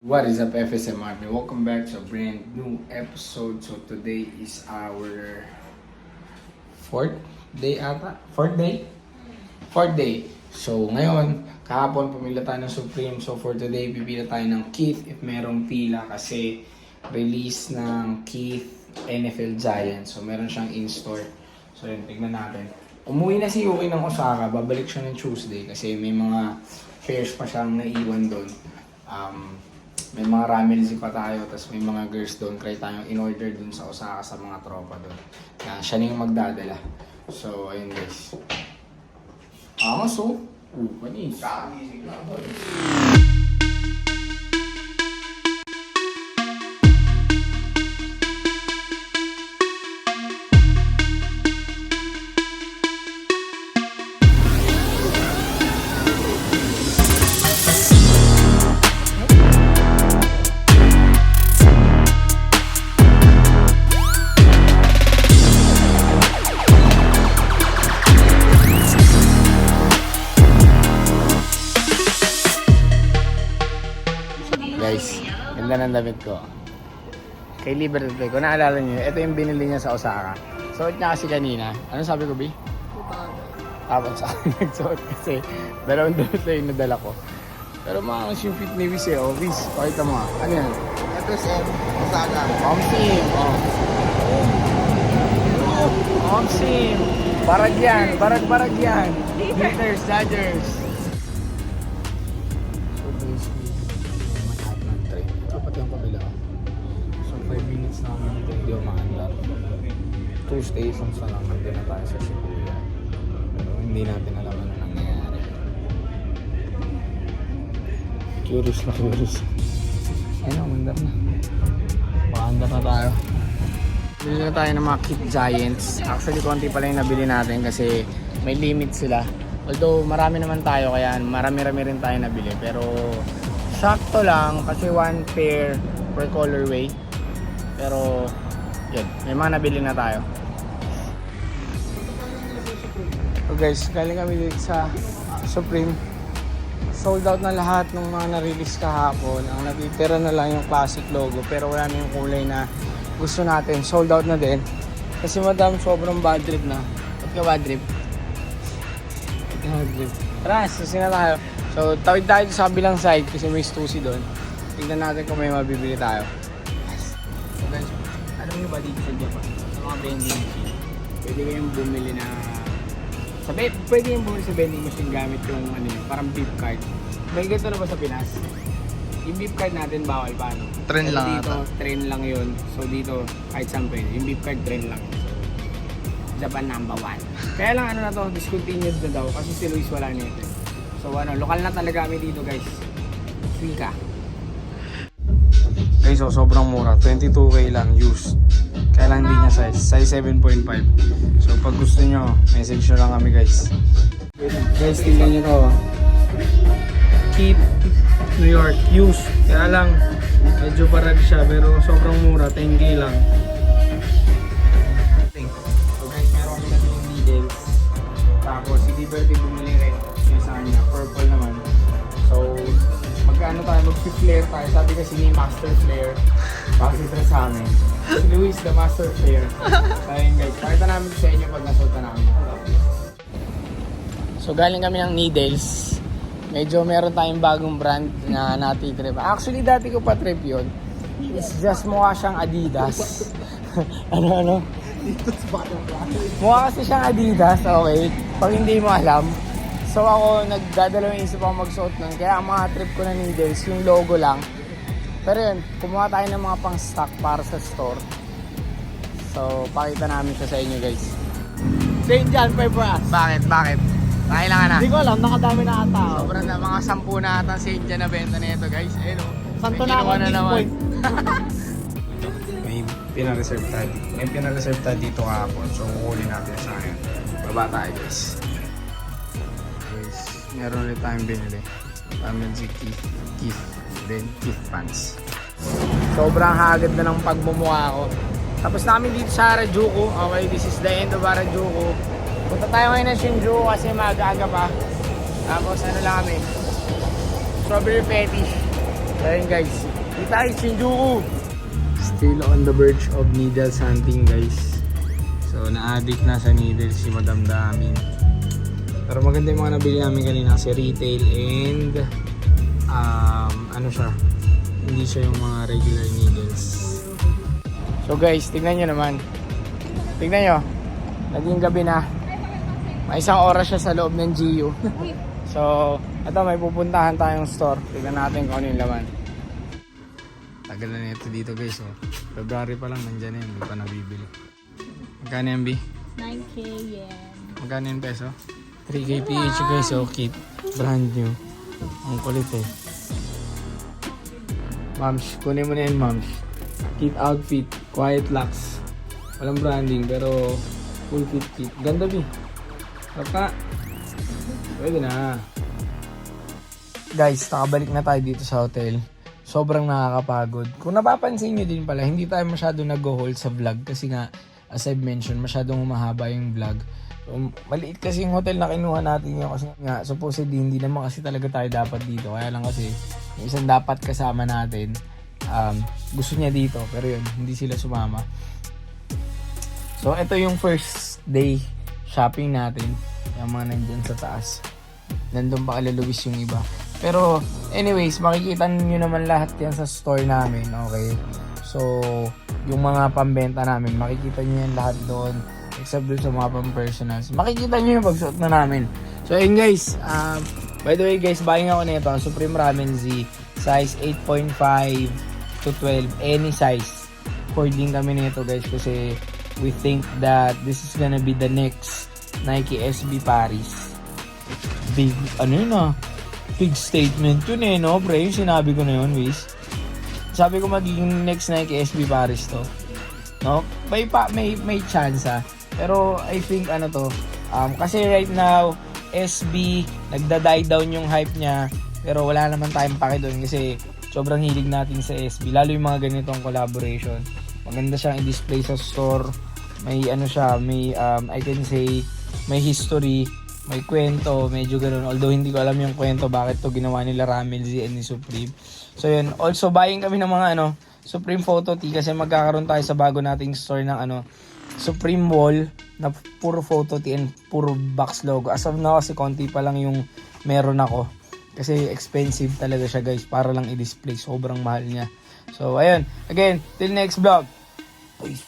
What is up, FSM Army? Welcome back to a brand new episode. So today is our fourth day ata? Fourth day? Fourth day. So ngayon, kahapon pumila tayo ng Supreme. So for today, pipila tayo ng Keith if merong pila kasi release ng Keith NFL Giants. So meron siyang in-store. So yun, tignan natin. Umuwi na si Yuki ng Osaka. Babalik siya ng Tuesday kasi may mga shares pa siyang naiwan doon. May mga ramen pa tayo, tapos may mga girls doon, kaya tayong in-order doon sa Osaka sa mga tropa doon. Kaya siya na yung magdadala. So, ayun guys. Angas oh. Panis. Kagising na ako. Guys, ganda ng damit ko. Kay Liberty Play. Kung naalala niyo, ito yung binili niya sa Osaka. Suot niya kasi kanina. Ano sabi ko, B? Tapos ako nagsuot kasi dalawang damit na yung nadala ko. Pero maangas yung fit ni Wiz eh. Oh, Wiz, pakita mo. Ano yan? Ito si Osaka. Omsim. Oh. Omsim. Barag yan. Barag yan. Glitters, Dodgers. So 5 minutes na kami dito, hindi ako makaandar. 2 stations na lang, nandun na tayo sa Shibuya. Pero hindi natin alam ano nangyayari. Curious. Ayun, umandar na. Makaandar na tayo. Bili na tayo ng mga Keith Giants. Actually, konti pala yung nabili natin kasi may limit sila. Although marami naman tayo, kaya marami-rami rin tayo nabili. Pero sakto lang kasi 1 pair per colorway. Pero yun, may mga nabili na tayo. So guys, galing kami dito sa Supreme. Sold out na lahat ng mga na-release kahapon. Ang natitira na lang yung classic logo, pero wala na yung kulay na gusto natin. Sold out na din. Kasi madam, sobrang bad trip na. Ba't ka bad trip? Tara, susi na tayo. So, tawid tayo sa kabilang side kasi may stussy doon. Tignan natin kung may mabibili tayo. So guys, alam nyo ba dito sa Japan, sa mga vending machine, pwede kayong bumili na... pwede kayong bumili sa vending machine gamit yung ano yun, parang beep card. May ganito na ba sa Pinas? Yung beep card natin bawal pa, no? Trend lang dito, ata. trend lang yun. So dito, kahit saan pwede. Yung beep card, trend lang. So, Japan number 1. Kaya lang ano na to, discontinued na daw kasi si Luis wala nito. So ano, lokal na talaga kami dito guys. Suika. Guys, so sobrang mura. 22k lang used. Kaya lang hindi niya size 7.5. So pag gusto nyo, message nyo lang kami guys. Guys, tingnan nyo to. Keith New York used. Kaya lang, medyo barag siya pero sobrang mura. 10k lang. So guys, meron kami natin yung needles. Tapos si Liberty bumili rin. Yung sa kanya, purple naman. So, magkano tayo, mag-flare tayo. Sabi kasi ni Master Flare. Bakit ito sa amin. Si Luis, the Master Flare. So yun guys, pakita namin sa inyo pag nasuta namin. So galing kami ng needles. Medyo meron tayong bagong brand na nati-trip. Actually, dati ko pa trip yun. It's just mukha siyang Adidas. ano? Mukha kasi siyang Adidas, okay? Pag hindi mo alam. So ako, nagdadalawang isip ako magsuot nun. Kaya ang mga trip ko na needles, yung logo lang. Pero yun, kumuha tayo ng mga pang-stock para sa store. So, pakita namin siya sa inyo guys. St. John Pay for us. Bakit? Kailangan na. Hindi ko alam, nakadami na ata. Sobrang na, mga 10 na ata St. John na benta na ito guys. Ayun o. Santo na ako this point. May pinareserve tayo dito kahapon. So, kukulin natin sa akin. Baba tayo guys. Guys, meron ulit tayong binili. Pamin si Keith. Then Keith pants. Sobrang hagad na ng pagmumukha ko. Tapos namin dito sa Harajuku. Okay, this is the end of Harajuku. Punta tayo ngayon ng Shinjuku kasi maaga pa. Tapos ano lang kami, strawberry fetish. So ayun guys, kita tayo Shinjuku. Still on the verge of needles hunting guys. So na-addict na sa needles si Madam Damin. Pero maganda yung mga nabili namin kanina kasi retail and ano siya, hindi siya yung mga regular needles. So guys, tignan nyo naman. Tignan nyo, naging gabi na. May isang oras siya sa loob ng GU. So, ito may pupuntahan tayong store. Tignan natin kung ano yung laman. Tagal na nito dito guys. Oh. February pa lang, nandyan na yun. Hindi pa nabibili. Magkano yan, B? 9K yen. Magkano yung peso? 3K PH guys. Oh, kit. Brand new. Ang kulit eh. Mams, kunin mo na yan, Mams. Kit outfit. Quiet locks. Walang branding pero full fit kit. Ganda, B. Saka. Pwede na. Guys, nakabalik na tayo dito sa hotel. Sobrang nakakapagod. Kung napapansin nyo din pala, hindi tayo masyado nag-hold sa vlog kasi nga, as I've mentioned, masyadong humahaba yung vlog. So, maliit kasi yung hotel na kinuha natin yun kasi nga, supposedly, hindi naman kasi talaga tayo dapat dito. Kaya lang kasi, yung isang dapat kasama natin, gusto niya dito. Pero yun, hindi sila sumama. So, ito yung first day shopping natin. Yung mga nandyan sa taas. Nandun pa kala Luis yung iba. Pero, anyways, makikita nyo naman lahat yan sa store namin. Okay? So, yung mga pambenta namin, makikita nyo yan lahat doon. Except doon sa mga pang-personals. Makikita nyo yung pagsuot na namin. So, ayun guys. By the way guys, buying ako nito. Supreme Ramen Z. Size 8.5 to 12. Any size. Hoarding kami nito guys kasi we think that this is gonna be the next Nike SB Paris. Big, ano yun big statement yun eh, no? Pre, yung sinabi ko na yun, Wiz. Sabi ko magiging next Nike SB Paris to. No? May chance Pero I think kasi right now, SB, nagda-die down yung hype niya. Pero wala naman tayong pake doon kasi sobrang hilig natin sa SB. Lalo yung mga ganitong collaboration. Maganda siyang i-display sa store. May may I can say, may history, may kwento, medyo ganun. Although hindi ko alam yung kwento bakit to ginawa nila Ramel Z and ni Supreme. So yun, also buying kami ng mga Supreme Photo Tee kasi magkakaroon tayo sa bago nating store ng Supreme Wall na puro photo tee and puro box logo. As of now kasi konti pa lang yung meron ako. Kasi expensive talaga siya guys para lang i-display. Sobrang mahal niya. So ayun, again, till next vlog. Peace.